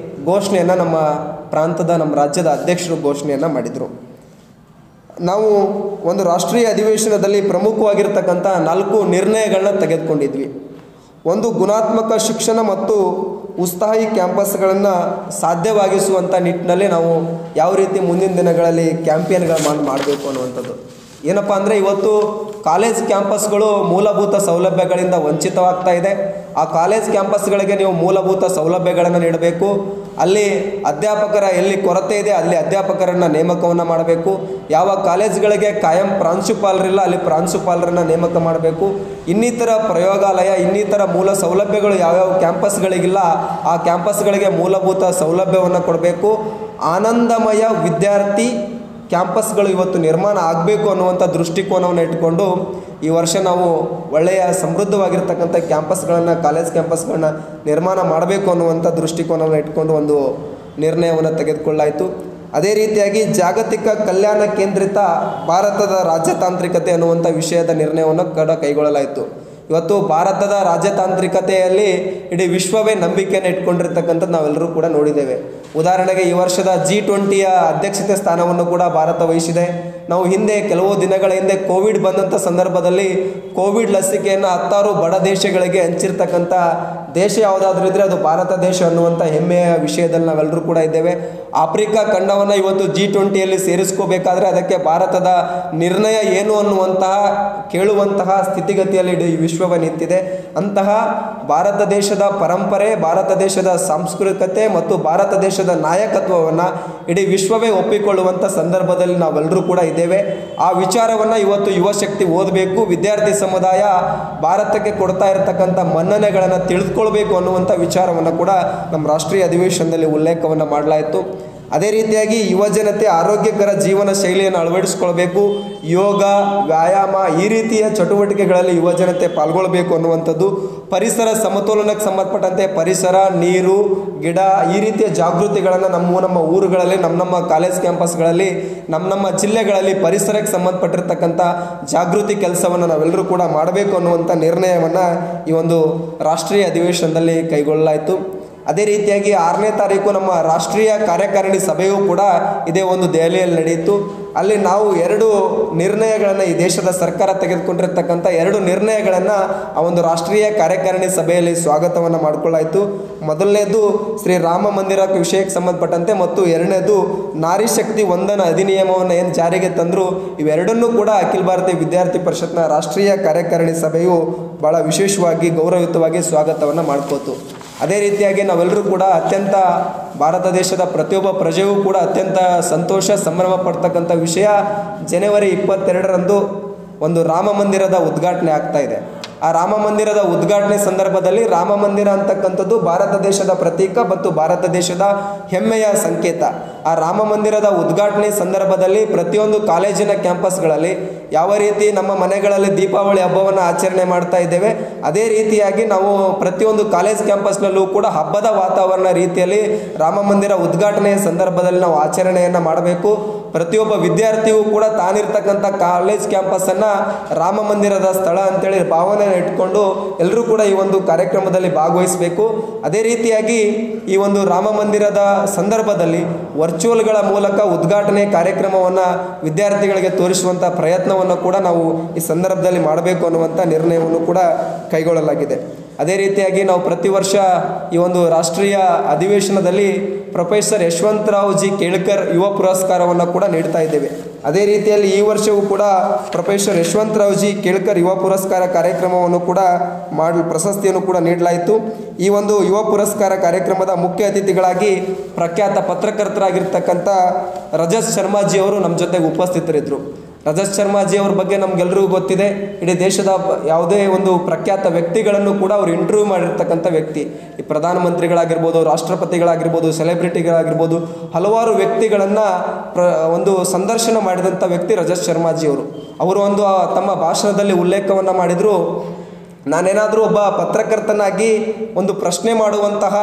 ಘೋಷಣೆಯನ್ನು ನಮ್ಮ ರಾಜ್ಯದ ಅಧ್ಯಕ್ಷರು ಘೋಷಣೆಯನ್ನು ಮಾಡಿದರು. ನಾವು ಒಂದು ರಾಷ್ಟ್ರೀಯ ಅಧಿವೇಶನದಲ್ಲಿ ಪ್ರಮುಖವಾಗಿರ್ತಕ್ಕಂಥ 4 ನಿರ್ಣಯಗಳನ್ನ ತೆಗೆದುಕೊಂಡಿದ್ವಿ. ಒಂದು, ಗುಣಾತ್ಮಕ ಶಿಕ್ಷಣ ಮತ್ತು ಉತ್ಸಾಹಿ ಕ್ಯಾಂಪಸ್ಗಳನ್ನು ಸಾಧ್ಯವಾಗಿಸುವಂಥ ನಿಟ್ಟಿನಲ್ಲಿ ನಾವು ಯಾವ ರೀತಿ ಮುಂದಿನ ದಿನಗಳಲ್ಲಿ ಕ್ಯಾಂಪೇನ್ಗಳು ಮಾಡಬೇಕು ಅನ್ನುವಂಥದ್ದು. ಏನಪ್ಪ ಅಂದರೆ ಇವತ್ತು ಕಾಲೇಜ್ ಕ್ಯಾಂಪಸ್ಗಳು ಮೂಲಭೂತ ಸೌಲಭ್ಯಗಳಿಂದ ವಂಚಿತವಾಗ್ತಾ ಇದೆ. ಆ ಕಾಲೇಜ್ ಕ್ಯಾಂಪಸ್ಗಳಿಗೆ ನೀವು ಮೂಲಭೂತ ಸೌಲಭ್ಯಗಳನ್ನು ನೀಡಬೇಕು. ಅಲ್ಲಿ ಅಧ್ಯಾಪಕರ ಎಲ್ಲಿ ಕೊರತೆ ಇದೆ ಅಲ್ಲಿ ಅಧ್ಯಾಪಕರನ್ನು ನೇಮಕವನ್ನು ಮಾಡಬೇಕು. ಯಾವ ಕಾಲೇಜ್ಗಳಿಗೆ ಕಾಯಂ ಪ್ರಾಂಶುಪಾಲರಿಲ್ಲ ಅಲ್ಲಿ ಪ್ರಾಂಶುಪಾಲರನ್ನು ನೇಮಕ ಮಾಡಬೇಕು. ಇನ್ನಿತರ ಪ್ರಯೋಗಾಲಯ, ಇನ್ನಿತರ ಮೂಲ ಸೌಲಭ್ಯಗಳು ಯಾವ್ಯಾವ ಕ್ಯಾಂಪಸ್ಗಳಿಗಿಲ್ಲ ಆ ಕ್ಯಾಂಪಸ್ಗಳಿಗೆ ಮೂಲಭೂತ ಸೌಲಭ್ಯವನ್ನು ಕೊಡಬೇಕು. ಆನಂದಮಯ ವಿದ್ಯಾರ್ಥಿ ಕ್ಯಾಂಪಸ್ಗಳು ಇವತ್ತು ನಿರ್ಮಾಣ ಆಗಬೇಕು ಅನ್ನುವಂಥ ದೃಷ್ಟಿಕೋನವನ್ನು ಇಟ್ಕೊಂಡು ಈ ವರ್ಷ ನಾವು ಒಳ್ಳೆಯ ಸಮೃದ್ಧವಾಗಿರ್ತಕ್ಕಂಥ ಕ್ಯಾಂಪಸ್ಗಳನ್ನು, ಕಾಲೇಜ್ ಕ್ಯಾಂಪಸ್ಗಳನ್ನ ನಿರ್ಮಾಣ ಮಾಡಬೇಕು ಅನ್ನುವಂಥ ದೃಷ್ಟಿಕೋನವನ್ನು ಇಟ್ಕೊಂಡು ಒಂದು ನಿರ್ಣಯವನ್ನು ತೆಗೆದುಕೊಳ್ಳಾಯಿತು. ಅದೇ ರೀತಿಯಾಗಿ ಜಾಗತಿಕ ಕಲ್ಯಾಣ ಕೇಂದ್ರಿತ ಭಾರತದ ರಾಜ್ಯತಾಂತ್ರಿಕತೆ ಅನ್ನುವಂಥ ವಿಷಯದ ನಿರ್ಣಯವನ್ನು ಕೂಡ ಕೈಗೊಳ್ಳಲಾಯಿತು. ಇವತ್ತು ಭಾರತದ ರಾಜ್ಯತಾಂತ್ರಿಕತೆಯಲ್ಲಿ ಇಡೀ ವಿಶ್ವವೇ ನಂಬಿಕೆಯನ್ನು ಇಟ್ಕೊಂಡಿರ್ತಕ್ಕಂಥದ್ದು ನಾವೆಲ್ಲರೂ ಕೂಡ ನೋಡಿದ್ದೇವೆ. ಉದಾಹರಣೆಗೆ ಈ ವರ್ಷದ G20ಯ ಅಧ್ಯಕ್ಷತೆ ಸ್ಥಾನವನ್ನು ಕೂಡ ಭಾರತ ವಹಿಸಿದೆ. ನಾವು ಕೆಲವು ದಿನಗಳ ಹಿಂದೆ ಕೋವಿಡ್ ಬಂದಂಥ ಸಂದರ್ಭದಲ್ಲಿ ಕೋವಿಡ್ ಲಸಿಕೆಯನ್ನು 16 ಬಡ ದೇಶಗಳಿಗೆ ಹಂಚಿರ್ತಕ್ಕಂಥ ದೇಶ ಯಾವುದಾದ್ರೂ ಇದ್ದರೆ ಅದು ಭಾರತ ದೇಶ ಅನ್ನುವಂಥ ಹೆಮ್ಮೆಯ ವಿಷಯದಲ್ಲಿ ನಾವೆಲ್ಲರೂ ಕೂಡ ಇದ್ದೇವೆ. ಆಫ್ರಿಕಾ ಖಂಡವನ್ನು ಇವತ್ತು G20ಯಲ್ಲಿ ಸೇರಿಸ್ಕೋಬೇಕಾದ್ರೆ ಅದಕ್ಕೆ ಭಾರತದ ನಿರ್ಣಯ ಏನು ಅನ್ನುವಂತಹ ಕೇಳುವಂತಹ ಸ್ಥಿತಿಗತಿಯಲ್ಲಿ ಇಡೀ ವಿಶ್ವವೇ ನಿಂತಿದೆ. ಅಂತಹ ಭಾರತ ದೇಶದ ಪರಂಪರೆ, ಭಾರತ ದೇಶದ ಸಾಂಸ್ಕೃತಿಕತೆ ಮತ್ತು ಭಾರತ ದೇಶದ ನಾಯಕತ್ವವನ್ನು ಇಡೀ ವಿಶ್ವವೇ ಒಪ್ಪಿಕೊಳ್ಳುವಂಥ ಸಂದರ್ಭದಲ್ಲಿ ನಾವೆಲ್ಲರೂ ಕೂಡ ಇದ್ದೇವೆ. ಆ ವಿಚಾರವನ್ನು ಇವತ್ತು ಯುವ ಶಕ್ತಿ ಓದಬೇಕು. ವಿದ್ಯಾರ್ಥಿ ಸಮುದಾಯ ಭಾರತಕ್ಕೆ ಕೊಡ್ತಾ ಇರತಕ್ಕಂಥ ಮನ್ನಣೆಗಳನ್ನು ತಿಳಿದುಕೊಳ್ಬೇಕು ಅನ್ನುವಂಥ ವಿಚಾರವನ್ನು ಕೂಡ ನಮ್ಮ ರಾಷ್ಟ್ರೀಯ ಅಧಿವೇಶನದಲ್ಲಿ ಉಲ್ಲೇಖವನ್ನು ಮಾಡಲಾಯಿತು. ಅದೇ ರೀತಿಯಾಗಿ ಯುವ ಜನತೆ ಆರೋಗ್ಯಕರ ಜೀವನ ಶೈಲಿಯನ್ನು ಅಳವಡಿಸಿಕೊಳ್ಬೇಕು. ಯೋಗ, ವ್ಯಾಯಾಮ ಈ ರೀತಿಯ ಚಟುವಟಿಕೆಗಳಲ್ಲಿ ಯುವ ಜನತೆ ಪಾಲ್ಗೊಳ್ಬೇಕು ಅನ್ನುವಂಥದ್ದು. ಪರಿಸರ ಸಮತೋಲನಕ್ಕೆ ಸಂಬಂಧಪಟ್ಟಂತೆ ಪರಿಸರ, ನೀರು, ಗಿಡ ಈ ರೀತಿಯ ಜಾಗೃತಿಗಳನ್ನು ನಮ್ಮ ಊರುಗಳಲ್ಲಿ, ನಮ್ಮ ಕಾಲೇಜ್ ಕ್ಯಾಂಪಸ್ಗಳಲ್ಲಿ, ನಮ್ಮ ಜಿಲ್ಲೆಗಳಲ್ಲಿ ಪರಿಸರಕ್ಕೆ ಸಂಬಂಧಪಟ್ಟಿರ್ತಕ್ಕಂಥ ಜಾಗೃತಿ ಕೆಲಸವನ್ನು ನಾವೆಲ್ಲರೂ ಕೂಡ ಮಾಡಬೇಕು ಅನ್ನುವಂಥ ನಿರ್ಣಯವನ್ನು ಈ ಒಂದು ರಾಷ್ಟ್ರೀಯ ಅಧಿವೇಶನದಲ್ಲಿ ಕೈಗೊಳ್ಳಲಾಯಿತು. ಅದೇ ರೀತಿಯಾಗಿ 6ನೇ ತಾರೀಕು ನಮ್ಮ ರಾಷ್ಟ್ರೀಯ ಕಾರ್ಯಕಾರಿಣಿ ಸಭೆಯೂ ಕೂಡ ಇದೇ ಒಂದು ದೆಹಲಿಯಲ್ಲಿ ನಡೆಯಿತು. ಅಲ್ಲಿ ನಾವು 2 ನಿರ್ಣಯಗಳನ್ನು, ಈ ದೇಶದ ಸರ್ಕಾರ ತೆಗೆದುಕೊಂಡಿರ್ತಕ್ಕಂಥ 2 ನಿರ್ಣಯಗಳನ್ನು ಆ ಒಂದು ರಾಷ್ಟ್ರೀಯ ಕಾರ್ಯಕಾರಿಣಿ ಸಭೆಯಲ್ಲಿ ಸ್ವಾಗತವನ್ನು ಮಾಡಿಕೊಳ್ಳಾಯಿತು. ಮೊದಲನೇದು ಶ್ರೀ ರಾಮ ಮಂದಿರ ವಿಷಯಕ್ಕೆ ಸಂಬಂಧಪಟ್ಟಂತೆ ಮತ್ತು 2ನೇದು ನಾರಿ ಶಕ್ತಿ ವಂದನ ಅಧಿನಿಯಮವನ್ನು ಏನು ಜಾರಿಗೆ ತಂದರು, ಇವೆರಡನ್ನೂ ಕೂಡ ಅಖಿಲ ಭಾರತೀಯ ವಿದ್ಯಾರ್ಥಿ ಪರಿಷತ್ನ ರಾಷ್ಟ್ರೀಯ ಕಾರ್ಯಕಾರಿಣಿ ಸಭೆಯು ಭಾಳ ವಿಶೇಷವಾಗಿ ಗೌರವಯುತವಾಗಿ ಸ್ವಾಗತವನ್ನು ಮಾಡ್ಕೋತು. ಅದೇ ರೀತಿಯಾಗಿ ನಾವೆಲ್ಲರೂ ಕೂಡ ಅತ್ಯಂತ ಭಾರತ ದೇಶದ ಪ್ರತಿಯೊಬ್ಬ ಪ್ರಜೆಯೂ ಕೂಡ ಅತ್ಯಂತ ಸಂತೋಷ ಸಂಭ್ರಮ ಪಡ್ತಕ್ಕಂಥ ವಿಷಯ, ಜನವರಿ 22ರಂದು ಒಂದು ರಾಮ ಮಂದಿರದ ಉದ್ಘಾಟನೆ ಆಗ್ತಾ ಇದೆ. ಆ ರಾಮ ಮಂದಿರದ ಉದ್ಘಾಟನೆ ಸಂದರ್ಭದಲ್ಲಿ ರಾಮ ಮಂದಿರ ಅಂತಕ್ಕಂಥದ್ದು ಭಾರತ ದೇಶದ ಪ್ರತೀಕ ಮತ್ತು ಭಾರತ ದೇಶದ ಹೆಮ್ಮೆಯ ಸಂಕೇತ. ಆ ರಾಮ ಮಂದಿರದ ಉದ್ಘಾಟನೆ ಸಂದರ್ಭದಲ್ಲಿ ಪ್ರತಿಯೊಂದು ಕಾಲೇಜಿನ ಕ್ಯಾಂಪಸ್ಗಳಲ್ಲಿ ಯಾವ ರೀತಿ ನಮ್ಮ ಮನೆಗಳಲ್ಲಿ ದೀಪಾವಳಿ ಹಬ್ಬವನ್ನು ಆಚರಣೆ ಮಾಡ್ತಾ ಇದ್ದೇವೆ, ಅದೇ ರೀತಿಯಾಗಿ ನಾವು ಪ್ರತಿಯೊಂದು ಕಾಲೇಜ್ ಕ್ಯಾಂಪಸ್ನಲ್ಲೂ ಕೂಡ ಹಬ್ಬದ ವಾತಾವರಣ ರೀತಿಯಲ್ಲಿ ರಾಮ ಮಂದಿರ ಉದ್ಘಾಟನೆಯ ಸಂದರ್ಭದಲ್ಲಿ ನಾವು ಆಚರಣೆಯನ್ನು ಮಾಡಬೇಕು. ಪ್ರತಿಯೊಬ್ಬ ವಿದ್ಯಾರ್ಥಿಯೂ ಕೂಡ ತಾನಿರ್ತಕ್ಕಂಥ ಕಾಲೇಜ್ ಕ್ಯಾಂಪಸ್ಸನ್ನು ರಾಮ ಮಂದಿರದ ಸ್ಥಳ ಅಂತೇಳಿ ಭಾವನೆ ಇಟ್ಕೊಂಡು ಎಲ್ಲರೂ ಕೂಡ ಈ ಒಂದು ಕಾರ್ಯಕ್ರಮದಲ್ಲಿ ಭಾಗವಹಿಸಬೇಕು. ಅದೇ ರೀತಿಯಾಗಿ ಈ ಒಂದು ರಾಮ ಮಂದಿರದ ಸಂದರ್ಭದಲ್ಲಿ ವರ್ಚುವಲ್ಗಳ ಮೂಲಕ ಉದ್ಘಾಟನೆ ಕಾರ್ಯಕ್ರಮವನ್ನು ವಿದ್ಯಾರ್ಥಿಗಳಿಗೆ ತೋರಿಸುವಂಥ ಪ್ರಯತ್ನವನ್ನು ಕೂಡ ನಾವು ಈ ಸಂದರ್ಭದಲ್ಲಿ ಮಾಡಬೇಕು ಅನ್ನುವಂಥ ನಿರ್ಣಯವನ್ನು ಕೂಡ ಕೈಗೊಳ್ಳಲಾಗಿದೆ. ಅದೇ ರೀತಿಯಾಗಿ ನಾವು ಪ್ರತಿ ವರ್ಷ ಈ ಒಂದು ರಾಷ್ಟ್ರೀಯ ಅಧಿವೇಶನದಲ್ಲಿ ಪ್ರೊಫೆಸರ್ ಯಶವಂತರಾವ್ ಜಿ ಕೇಳ್ಕರ್ ಯುವ ಪುರಸ್ಕಾರವನ್ನು ಕೂಡ ನೀಡ್ತಾ ಇದ್ದೇವೆ. ಅದೇ ರೀತಿಯಲ್ಲಿ ಈ ವರ್ಷವೂ ಕೂಡ ಪ್ರೊಫೆಸರ್ ಯಶವಂತರಾವ್ ಜಿ ಕೇಳ್ಕರ್ ಯುವ ಪುರಸ್ಕಾರ ಕಾರ್ಯಕ್ರಮವನ್ನು ಕೂಡ ಪ್ರಶಸ್ತಿಯನ್ನು ಕೂಡ ನೀಡಲಾಯಿತು. ಈ ಒಂದು ಯುವ ಪುರಸ್ಕಾರ ಕಾರ್ಯಕ್ರಮದ ಮುಖ್ಯ ಅತಿಥಿಗಳಾಗಿ ಪ್ರಖ್ಯಾತ ಪತ್ರಕರ್ತರಾಗಿರ್ತಕ್ಕಂಥ ರಜತ್ ಶರ್ಮಾಜಿ ಅವರು ನಮ್ಮ ಜೊತೆಗೆ ಉಪಸ್ಥಿತರಿದ್ದರು. ರಜತ್ ಶರ್ಮಾಜಿ ಅವ್ರ ಬಗ್ಗೆ ನಮಗೆಲ್ಲರಿಗೂ ಗೊತ್ತಿದೆ. ಇಡೀ ದೇಶದ ಯಾವುದೇ ಒಂದು ಪ್ರಖ್ಯಾತ ವ್ಯಕ್ತಿಗಳನ್ನು ಕೂಡ ಅವರು ಇಂಟರ್ವ್ಯೂ ಮಾಡಿರ್ತಕ್ಕಂಥ ವ್ಯಕ್ತಿ. ಈ ಪ್ರಧಾನಮಂತ್ರಿಗಳಾಗಿರ್ಬೋದು, ರಾಷ್ಟ್ರಪತಿಗಳಾಗಿರ್ಬೋದು, ಸೆಲೆಬ್ರಿಟಿಗಳಾಗಿರ್ಬೋದು, ಹಲವಾರು ವ್ಯಕ್ತಿಗಳನ್ನು ಒಂದು ಸಂದರ್ಶನ ಮಾಡಿದಂಥ ವ್ಯಕ್ತಿ ರಜತ್ ಶರ್ಮಾಜಿ ಅವರು ಒಂದು ತಮ್ಮ ಭಾಷಣದಲ್ಲಿ ಉಲ್ಲೇಖವನ್ನು ಮಾಡಿದರು. ನಾನೇನಾದರೂ ಒಬ್ಬ ಪತ್ರಕರ್ತನಾಗಿ ಒಂದು ಪ್ರಶ್ನೆ ಮಾಡುವಂತಹ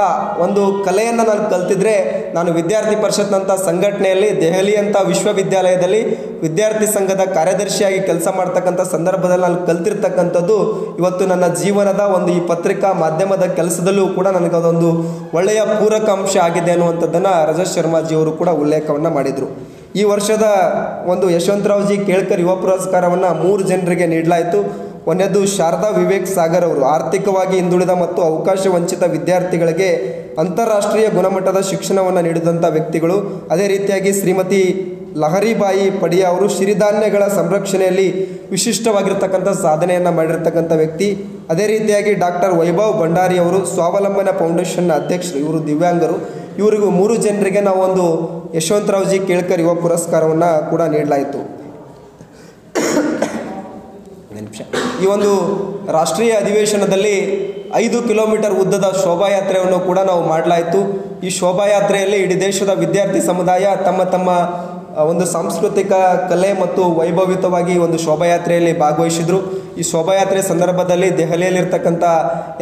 ಒಂದು ಕಲೆಯನ್ನು ನಾನು ಕಲ್ತಿದ್ರೆ ನಾನು ವಿದ್ಯಾರ್ಥಿ ಪರಿಷತ್ನಂಥ ಸಂಘಟನೆಯಲ್ಲಿ ದೆಹಲಿಯಂಥ ವಿಶ್ವವಿದ್ಯಾಲಯದಲ್ಲಿ ವಿದ್ಯಾರ್ಥಿ ಸಂಘದ ಕಾರ್ಯದರ್ಶಿಯಾಗಿ ಕೆಲಸ ಮಾಡ್ತಕ್ಕಂಥ ಸಂದರ್ಭದಲ್ಲಿ ನಾನು ಕಲ್ತಿರ್ತಕ್ಕಂಥದ್ದು ಇವತ್ತು ನನ್ನ ಜೀವನದ ಒಂದು ಈ ಪತ್ರಿಕಾ ಮಾಧ್ಯಮದ ಕೆಲಸದಲ್ಲೂ ಕೂಡ ನನಗದೊಂದು ಒಳ್ಳೆಯ ಪೂರಕ ಅಂಶ ಆಗಿದೆ ಅನ್ನುವಂಥದ್ದನ್ನು ರಜತ್ ಶರ್ಮಾಜಿ ಅವರು ಕೂಡ ಉಲ್ಲೇಖವನ್ನು ಮಾಡಿದರು. ಈ ವರ್ಷದ ಒಂದು ಯಶವಂತರಾವ್ ಜಿ ಕೇಳ್ಕರ್ ಯುವ ಪುರಸ್ಕಾರವನ್ನು 3 ಜನರಿಗೆ ನೀಡಲಾಯಿತು. ಒಂದನೇದು ಶಾರದಾ ವಿವೇಕ್ ಸಾಗರ್ ಅವರು ಆರ್ಥಿಕವಾಗಿ ಹಿಂದುಳಿದ ಮತ್ತು ಅವಕಾಶ ವಂಚಿತ ವಿದ್ಯಾರ್ಥಿಗಳಿಗೆ ಅಂತಾರಾಷ್ಟ್ರೀಯ ಗುಣಮಟ್ಟದ ಶಿಕ್ಷಣವನ್ನು ನೀಡಿದಂಥ ವ್ಯಕ್ತಿಗಳು. ಅದೇ ರೀತಿಯಾಗಿ ಶ್ರೀಮತಿ ಲಹರಿಬಾಯಿ ಪಡಿಯಾ ಅವರು ಸಿರಿಧಾನ್ಯಗಳ ಸಂರಕ್ಷಣೆಯಲ್ಲಿ ವಿಶಿಷ್ಟವಾಗಿರ್ತಕ್ಕಂಥ ಸಾಧನೆಯನ್ನು ಮಾಡಿರ್ತಕ್ಕಂಥ ವ್ಯಕ್ತಿ. ಅದೇ ರೀತಿಯಾಗಿ ಡಾಕ್ಟರ್ ವೈಭವ್ ಭಂಡಾರಿ ಅವರು ಸ್ವಾವಲಂಬನ ಫೌಂಡೇಶನ್ನ ಅಧ್ಯಕ್ಷರು, ಇವರು ದಿವ್ಯಾಂಗರು. ಇವರಿಗೂ 3 ಜನರಿಗೆ ನಾವು ಒಂದು ಯಶವಂತರಾವ್ ಜಿ ಕೇಳ್ಕರ್ ಯುವ ಪುರಸ್ಕಾರವನ್ನು ಕೂಡ ನೀಡಲಾಯಿತು. ಈ ಒಂದು ರಾಷ್ಟ್ರೀಯ ಅಧಿವೇಶನದಲ್ಲಿ 5 ಕಿಲೋಮೀಟರ್ ಉದ್ದದ ಶೋಭಾಯಾತ್ರೆಯನ್ನು ಕೂಡ ನಾವು ಮಾಡಲಾಯಿತು. ಈ ಶೋಭಾಯಾತ್ರೆಯಲ್ಲಿ ಇಡೀ ದೇಶದ ವಿದ್ಯಾರ್ಥಿ ಸಮುದಾಯ ತಮ್ಮ ಒಂದು ಸಾಂಸ್ಕೃತಿಕ ಕಲೆ ಮತ್ತು ವೈಭವಿತವಾಗಿ ಒಂದು ಶೋಭಾಯಾತ್ರೆಯಲ್ಲಿ ಭಾಗವಹಿಸಿದರು. ಈ ಶೋಭಾಯಾತ್ರೆ ಸಂದರ್ಭದಲ್ಲಿ ದೆಹಲಿಯಲ್ಲಿರ್ತಕ್ಕಂಥ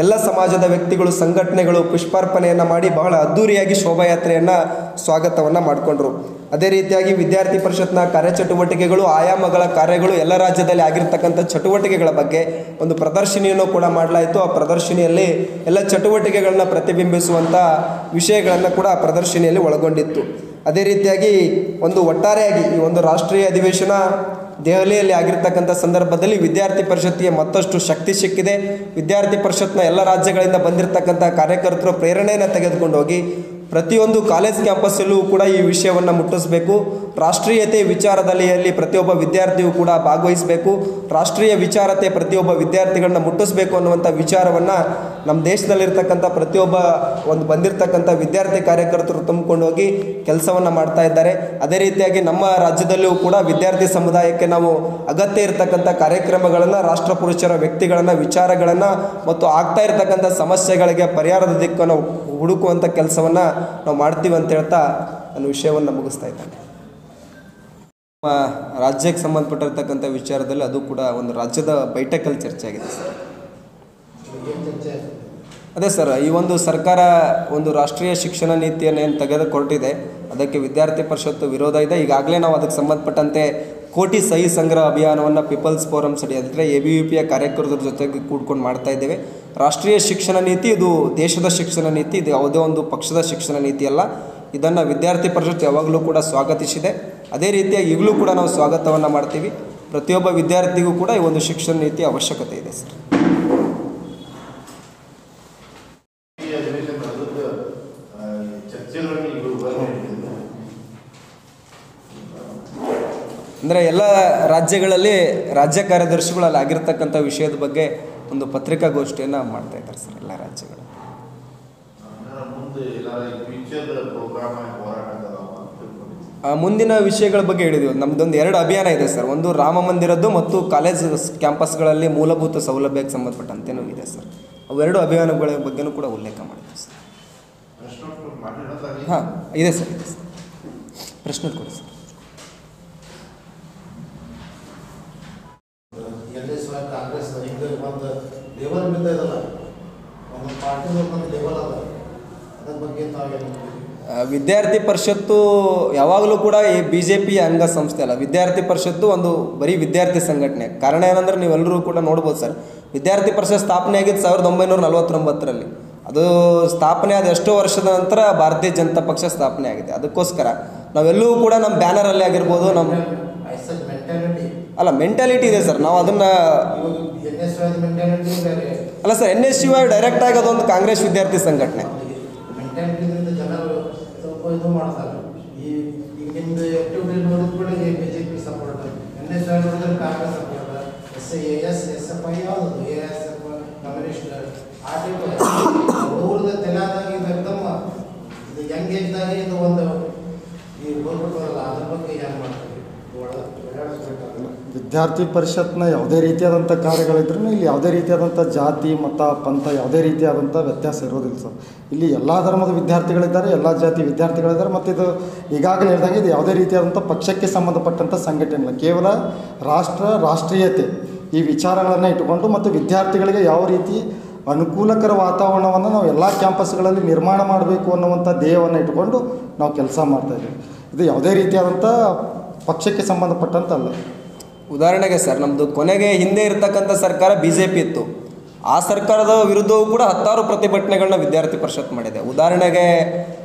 ಎಲ್ಲ ಸಮಾಜದ ವ್ಯಕ್ತಿಗಳು, ಸಂಘಟನೆಗಳು ಪುಷ್ಪಾರ್ಪಣೆಯನ್ನು ಮಾಡಿ ಬಹಳ ಅದ್ಧೂರಿಯಾಗಿ ಶೋಭಾಯಾತ್ರೆಯನ್ನು ಸ್ವಾಗತವನ್ನು ಮಾಡಿಕೊಂಡ್ರು. ಅದೇ ರೀತಿಯಾಗಿ ವಿದ್ಯಾರ್ಥಿ ಪರಿಷತ್ನ ಕಾರ್ಯಚಟುವಟಿಕೆಗಳು, ಆಯಾಮಗಳ ಕಾರ್ಯಗಳು, ಎಲ್ಲ ರಾಜ್ಯದಲ್ಲಿ ಆಗಿರ್ತಕ್ಕಂಥ ಚಟುವಟಿಕೆಗಳ ಬಗ್ಗೆ ಒಂದು ಪ್ರದರ್ಶನಿಯನ್ನು ಕೂಡ ಮಾಡಲಾಯಿತು. ಆ ಪ್ರದರ್ಶನಿಯಲ್ಲಿ ಎಲ್ಲ ಚಟುವಟಿಕೆಗಳನ್ನ ಪ್ರತಿಬಿಂಬಿಸುವಂಥ ವಿಷಯಗಳನ್ನು ಕೂಡ ಆ ಪ್ರದರ್ಶನಿಯಲ್ಲಿ ಒಳಗೊಂಡಿತ್ತು. ಅದೇ ರೀತಿಯಾಗಿ ಒಂದು ಒಟ್ಟಾರೆಯಾಗಿ ಈ ಒಂದು ರಾಷ್ಟ್ರೀಯ ಅಧಿವೇಶನ ದೆಹಲಿಯಲ್ಲಿ ಆಗಿರ್ತಕ್ಕಂಥ ಸಂದರ್ಭದಲ್ಲಿ ವಿದ್ಯಾರ್ಥಿ ಪರಿಷತ್ತಿಗೆ ಮತ್ತಷ್ಟು ಶಕ್ತಿ ಸಿಕ್ಕಿದೆ. ವಿದ್ಯಾರ್ಥಿ ಪರಿಷತ್ನ ಎಲ್ಲ ರಾಜ್ಯಗಳಿಂದ ಬಂದಿರತಕ್ಕಂಥ ಕಾರ್ಯಕರ್ತರು ಪ್ರೇರಣೆಯನ್ನು ತೆಗೆದುಕೊಂಡು ಹೋಗಿ ಪ್ರತಿಯೊಂದು ಕಾಲೇಜ್ ಕ್ಯಾಂಪಸ್ಸಲ್ಲೂ ಕೂಡ ಈ ವಿಷಯವನ್ನು ಮುಟ್ಟಿಸಬೇಕು. ರಾಷ್ಟ್ರೀಯತೆ ವಿಚಾರದಲ್ಲಿ ಪ್ರತಿಯೊಬ್ಬ ವಿದ್ಯಾರ್ಥಿಯೂ ಕೂಡ ಭಾಗವಹಿಸಬೇಕು. ರಾಷ್ಟ್ರೀಯ ವಿಚಾರತೆ ಪ್ರತಿಯೊಬ್ಬ ವಿದ್ಯಾರ್ಥಿಗಳನ್ನ ಮುಟ್ಟಿಸಬೇಕು ಅನ್ನುವಂಥ ವಿಚಾರವನ್ನು ನಮ್ಮ ದೇಶದಲ್ಲಿರ್ತಕ್ಕಂಥ ಪ್ರತಿಯೊಬ್ಬ ಒಂದು ಬಂದಿರತಕ್ಕಂಥ ವಿದ್ಯಾರ್ಥಿ ಕಾರ್ಯಕರ್ತರು ತುಂಬಿಕೊಂಡು ಹೋಗಿ ಕೆಲಸವನ್ನು ಮಾಡ್ತಾ ಇದ್ದಾರೆ. ಅದೇ ರೀತಿಯಾಗಿ ನಮ್ಮ ರಾಜ್ಯದಲ್ಲೂ ಕೂಡ ವಿದ್ಯಾರ್ಥಿ ಸಮುದಾಯಕ್ಕೆ ನಾವು ಅಗತ್ಯ ಇರತಕ್ಕಂಥ ಕಾರ್ಯಕ್ರಮಗಳನ್ನು, ರಾಷ್ಟ್ರ ಪುರುಷರ ವ್ಯಕ್ತಿಗಳನ್ನು, ವಿಚಾರಗಳನ್ನು ಮತ್ತು ಆಗ್ತಾ ಇರತಕ್ಕಂಥ ಸಮಸ್ಯೆಗಳಿಗೆ ಪರಿಹಾರದ ದಿಕ್ಕನ್ನು ಹುಡುಕುವಂಥ ಕೆಲಸವನ್ನು ನಾವು ಮಾಡ್ತೀವಿ ಅಂತ ಹೇಳ್ತಾ ನಾನು ವಿಷಯವನ್ನು ಮುಗಿಸ್ತಾ ಇದ್ದೇನೆ. ನಮ್ಮ ರಾಜ್ಯಕ್ಕೆ ಸಂಬಂಧಪಟ್ಟಿರ್ತಕ್ಕಂಥ ವಿಚಾರದಲ್ಲಿ ಅದು ಕೂಡ ಒಂದು ರಾಜ್ಯದ ಬೈಠಕಲ್ಲಿ ಚರ್ಚೆ ಆಗಿದೆ ಸರ್. ಅದೇ ಸರ್, ಈ ಒಂದು ಸರ್ಕಾರ ಒಂದು ರಾಷ್ಟ್ರೀಯ ಶಿಕ್ಷಣ ನೀತಿಯನ್ನು ಏನು ತೆಗೆದುಕೊಟ್ಟಿದೆ ಅದಕ್ಕೆ ವಿದ್ಯಾರ್ಥಿ ಪರಿಷತ್ತು ವಿರೋಧ ಇದೆ. ಈಗಾಗಲೇ ನಾವು ಅದಕ್ಕೆ ಸಂಬಂಧಪಟ್ಟಂತೆ ಕೋಟಿ ಸಹಿ ಸಂಗ್ರಹ ಅಭಿಯಾನವನ್ನು ಪೀಪಲ್ಸ್ ಫೋರಮ್ಸ್ ಅಡಿ ಅಂದರೆ ABVPಯ ಕಾರ್ಯಕರ್ತರ ಜೊತೆಗೆ ಕೂಡ್ಕೊಂಡು ಮಾಡ್ತಾ ಇದ್ದೇವೆ. ರಾಷ್ಟ್ರೀಯ ಶಿಕ್ಷಣ ನೀತಿ ಇದು ದೇಶದ ಶಿಕ್ಷಣ ನೀತಿ, ಇದು ಯಾವುದೇ ಒಂದು ಪಕ್ಷದ ಶಿಕ್ಷಣ ನೀತಿ ಅಲ್ಲ. ಇದನ್ನು ವಿದ್ಯಾರ್ಥಿ ಪರಿಷತ್ ಯಾವಾಗಲೂ ಕೂಡ ಸ್ವಾಗತಿಸಿದೆ. ಅದೇ ರೀತಿಯಾಗಿ ಈಗಲೂ ಕೂಡ ನಾವು ಸ್ವಾಗತವನ್ನು ಮಾಡ್ತೀವಿ. ಪ್ರತಿಯೊಬ್ಬ ವಿದ್ಯಾರ್ಥಿಗೂ ಕೂಡ ಈ ಒಂದು ಶಿಕ್ಷಣ ನೀತಿ ಅವಶ್ಯಕತೆ ಇದೆ ಸರ್. ಅಂದರೆ ಎಲ್ಲ ರಾಜ್ಯಗಳಲ್ಲಿ ರಾಜ್ಯ ಕಾರ್ಯದರ್ಶಿಗಳಲ್ಲಿ ಆಗಿರ್ತಕ್ಕಂಥ ವಿಷಯದ ಬಗ್ಗೆ ಒಂದು ಪತ್ರಿಕಾಗೋಷ್ಠಿಯನ್ನು ಮಾಡ್ತಾ ಇದ್ದಾರೆ ಸರ್ ಎಲ್ಲ ರಾಜ್ಯಗಳು. ಮುಂದಿನ ವಿಷಯಗಳ ಬಗ್ಗೆ ಹೇಳಿದ್ವಿ. ನಮ್ಮದೊಂದು 2 ಅಭಿಯಾನ ಇದೆ ಸರ್. ಒಂದು ರಾಮ ಮಂದಿರದ್ದು ಮತ್ತು ಕಾಲೇಜ್ ಕ್ಯಾಂಪಸ್ಗಳಲ್ಲಿ ಮೂಲಭೂತ ಸೌಲಭ್ಯಕ್ಕೆ ಸಂಬಂಧಪಟ್ಟಂತೆಯೂ ಇದೆ ಸರ್. ಅವೆರಡು ಅಭಿಯಾನಗಳ ಬಗ್ಗೆನೂ ಕೂಡ ಉಲ್ಲೇಖ ಮಾಡಿದ್ವಿ ಸರ್. ಹಾಂ ಇದೆ ಸರ್, ಇದೆ ಸರ್. ಪ್ರಶ್ನೆ ಕೊಡಿ ಸರ್. ಕಾಂಗ್ರೆಸ್ ಒಂದು ಲೇವಲ್ ಬಿದ್ದ ಇದಲ್ಲ, ಒಂದು ಪಾರ್ಟಿ ಒಂದು ಲೇವಲ್ ಅದ, ಅದ್ರ ಬಗ್ಗೆ ತಾವೇನು? ವಿದ್ಯಾರ್ಥಿ ಪರಿಷತ್ತು ಯಾವಾಗಲೂ ಕೂಡ ಈ BJP ಅಂಗಸಂಸ್ಥೆ ಅಲ್ಲ. ವಿದ್ಯಾರ್ಥಿ ಪರಿಷತ್ತು ಒಂದು ಬರೀ ವಿದ್ಯಾರ್ಥಿ ಸಂಘಟನೆ. ಕಾರಣ ಏನಂದ್ರೆ ನೀವೆಲ್ಲರೂ ಕೂಡ ನೋಡ್ಬೋದು ಸರ್, ವಿದ್ಯಾರ್ಥಿ ಪರಿಷತ್ ಸ್ಥಾಪನೆ ಆಗಿದ್ದು 1949ರಲ್ಲಿ. ಅದು ಸ್ಥಾಪನೆ ಆದ ಎಷ್ಟೋ ವರ್ಷದ ನಂತರ ಭಾರತೀಯ ಜನತಾ ಪಕ್ಷ ಸ್ಥಾಪನೆ ಆಗಿದೆ. ಅದಕ್ಕೋಸ್ಕರ ನಾವೆಲ್ಲವೂ ಕೂಡ ನಮ್ಮ ಬ್ಯಾನರಲ್ಲಿ ಆಗಿರ್ಬೋದು, ನಮ್ಮ ಅಲ್ಲ ಮೆಂಟಾಲಿಟಿ ಇದೆ ಸರ್. ನಾವು ಅದನ್ನು ಅಲ್ಲ ಸರ್, NSUI ಡೈರೆಕ್ಟಾಗಿ ಅದೊಂದು ಕಾಂಗ್ರೆಸ್ ವಿದ್ಯಾರ್ಥಿ ಸಂಘಟನೆ. ಇದು ಮಾಡ್ತಾರೆ. ಈಗ ನಿಮ್ದು ಆಕ್ಟಿವಿಟಿ ನೋಡಿದ ಕೂಡ BJP ಸಪೋರ್ಟ್, NSUI ನೋಡಿದ್ರೆ ಕಾಂಗ್ರೆಸ್ ಸಪೋರ್ಟ್, SFI ಯಾವುದು ASF ಕಮ್ಯುನಿಸ್ಟ್ ಆರ್ಟಿಕಲ್ ಅವ್ರದ್ದು ತೆಲಾದಾಗ ಇದು ಎಕ್ದಮ್ ಇದು ಯಂಗ್ ಏಜ್ದಾಗ ಇದು ಒಂದು ಈ ಗೋಲ್ಬಿಟ್ಟಲ್ಲ, ಅದ್ರ ಬಗ್ಗೆ ಏನು ಮಾಡ್ತೀವಿ? ವಿದ್ಯಾರ್ಥಿ ಪರಿಷತ್ನ ಯಾವುದೇ ರೀತಿಯಾದಂಥ ಕಾರ್ಯಗಳಿದ್ರೂ ಇಲ್ಲಿ ಯಾವುದೇ ರೀತಿಯಾದಂಥ ಜಾತಿ ಮತ ಪಂಥ ಯಾವುದೇ ರೀತಿಯಾದಂಥ ವ್ಯತ್ಯಾಸ ಇರೋದಿಲ್ಲ ಸರ್. ಇಲ್ಲಿ ಎಲ್ಲ ಧರ್ಮದ ವಿದ್ಯಾರ್ಥಿಗಳಿದ್ದಾರೆ, ಎಲ್ಲ ಜಾತಿ ವಿದ್ಯಾರ್ಥಿಗಳಿದ್ದಾರೆ. ಮತ್ತು ಇದು ಈಗಾಗಲೇ ಹೇಳ್ದಂಗೆ ಇದು ಯಾವುದೇ ರೀತಿಯಾದಂಥ ಪಕ್ಷಕ್ಕೆ ಸಂಬಂಧಪಟ್ಟಂಥ ಸಂಘಟನೆ ಇಲ್ಲ. ಕೇವಲ ರಾಷ್ಟ್ರೀಯತೆ ಈ ವಿಚಾರಗಳನ್ನು ಇಟ್ಟುಕೊಂಡು ಮತ್ತು ವಿದ್ಯಾರ್ಥಿಗಳಿಗೆ ಯಾವ ರೀತಿ ಅನುಕೂಲಕರ ವಾತಾವರಣವನ್ನು ನಾವು ಎಲ್ಲ ಕ್ಯಾಂಪಸ್ಗಳಲ್ಲಿ ನಿರ್ಮಾಣ ಮಾಡಬೇಕು ಅನ್ನುವಂಥ ಧ್ಯೇಯವನ್ನು ಇಟ್ಟುಕೊಂಡು ನಾವು ಕೆಲಸ ಮಾಡ್ತಾಯಿದ್ದೀವಿ. ಇದು ಯಾವುದೇ ರೀತಿಯಾದಂಥ ಪಕ್ಷಕ್ಕೆ ಸಂಬಂಧಪಟ್ಟಂತ ಅಲ್ಲ. ಉದಾಹರಣೆಗೆ ಸರ್, ನಮ್ಮದು ಕೊನೆಗೆ ಹಿಂದೆ ಇರತಕ್ಕಂಥ ಸರ್ಕಾರ BJP ಇತ್ತು. ಆ ಸರ್ಕಾರದ ವಿರುದ್ಧವೂ ಕೂಡ 10 ಪ್ರತಿಭಟನೆಗಳನ್ನ ವಿದ್ಯಾರ್ಥಿ ಪರಿಷತ್ ಮಾಡಿದೆ. ಉದಾಹರಣೆಗೆ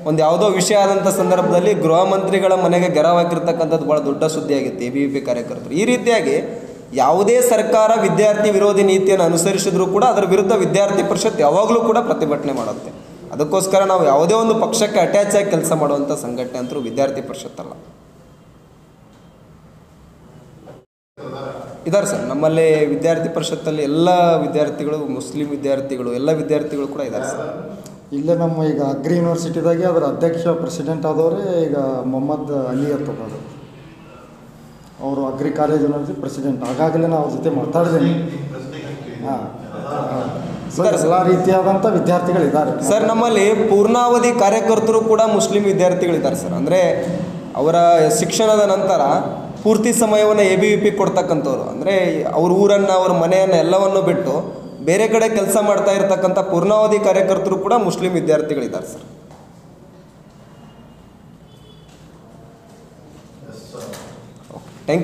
ಒಂದು ಯಾವುದೋ ವಿಷಯ ಆದಂಥ ಸಂದರ್ಭದಲ್ಲಿ ಗೃಹ ಮಂತ್ರಿಗಳ ಮನೆಗೆ ಗೆರವು ಹಾಕಿರ್ತಕ್ಕಂಥದ್ದು ಭಾಳ ದೊಡ್ಡ ಸುದ್ದಿಯಾಗಿತ್ತು ABVP ಕಾರ್ಯಕರ್ತರು. ಈ ರೀತಿಯಾಗಿ ಯಾವುದೇ ಸರ್ಕಾರ ವಿದ್ಯಾರ್ಥಿ ವಿರೋಧಿ ನೀತಿಯನ್ನು ಅನುಸರಿಸಿದ್ರೂ ಕೂಡ ಅದರ ವಿರುದ್ಧ ವಿದ್ಯಾರ್ಥಿ ಪರಿಷತ್ ಯಾವಾಗಲೂ ಕೂಡ ಪ್ರತಿಭಟನೆ ಮಾಡುತ್ತೆ. ಅದಕ್ಕೋಸ್ಕರ ನಾವು ಯಾವುದೇ ಒಂದು ಪಕ್ಷಕ್ಕೆ ಅಟ್ಯಾಚ್ ಆಗಿ ಕೆಲಸ ಮಾಡುವಂಥ ಸಂಘಟನೆ ಅಂತೂ ವಿದ್ಯಾರ್ಥಿ ಪರಿಷತ್ ಅಲ್ಲ. ಇದ್ದಾರೆ ಸರ್, ನಮ್ಮಲ್ಲಿ ವಿದ್ಯಾರ್ಥಿ ಪರಿಷತ್ತಲ್ಲಿ ಎಲ್ಲ ವಿದ್ಯಾರ್ಥಿಗಳು, ಮುಸ್ಲಿಂ ವಿದ್ಯಾರ್ಥಿಗಳು, ಎಲ್ಲ ವಿದ್ಯಾರ್ಥಿಗಳು ಕೂಡ ಇದ್ದಾರೆ ಸರ್. ಇಲ್ಲೇ ನಮ್ಮ ಈಗ ಅಗ್ರಿ ಯೂನಿವರ್ಸಿಟಿದಾಗೆ ಅದರ ಅಧ್ಯಕ್ಷ ಪ್ರೆಸಿಡೆಂಟ್ ಆದವರೇ ಈಗ ಮೊಹಮ್ಮದ್ ಅಲಿ ಅಂತದ್ದು, ಅವರು ಅಗ್ರಿ ಕಾಲೇಜ್ ಯೂನಿವರ್ಸಿಟಿ ಪ್ರೆಸಿಡೆಂಟ್. ಆಗಾಗಲೇ ನಾವು ಅವ್ರ ಜೊತೆ ಮಾತಾಡಿದ್ದೀನಿ. ಹಾಂ ಸರ್, ಎಲ್ಲ ರೀತಿಯಾದಂಥ ವಿದ್ಯಾರ್ಥಿಗಳಿದ್ದಾರೆ ಸರ್. ನಮ್ಮಲ್ಲಿ ಪೂರ್ಣಾವಧಿ ಕಾರ್ಯಕರ್ತರು ಕೂಡ ಮುಸ್ಲಿಂ ವಿದ್ಯಾರ್ಥಿಗಳಿದ್ದಾರೆ ಸರ್. ಅಂದರೆ ಅವರ ಶಿಕ್ಷಣದ ನಂತರ ಪೂರ್ತಿ ಸಮಯವನ್ನು ABVP ಕೊಡ್ತಕ್ಕಂಥವ್ರು, ಅಂದರೆ ಅವ್ರ ಊರನ್ನು, ಅವ್ರ ಮನೆಯನ್ನು ಎಲ್ಲವನ್ನು ಬಿಟ್ಟು ಬೇರೆ ಕಡೆ ಕೆಲಸ ಮಾಡ್ತಾ ಇರತಕ್ಕಂಥ ಪೂರ್ಣಾವಧಿ ಕಾರ್ಯಕರ್ತರು ಕೂಡ ಮುಸ್ಲಿಂ ವಿದ್ಯಾರ್ಥಿಗಳಿದ್ದಾರೆ ಸರ್. Thank you.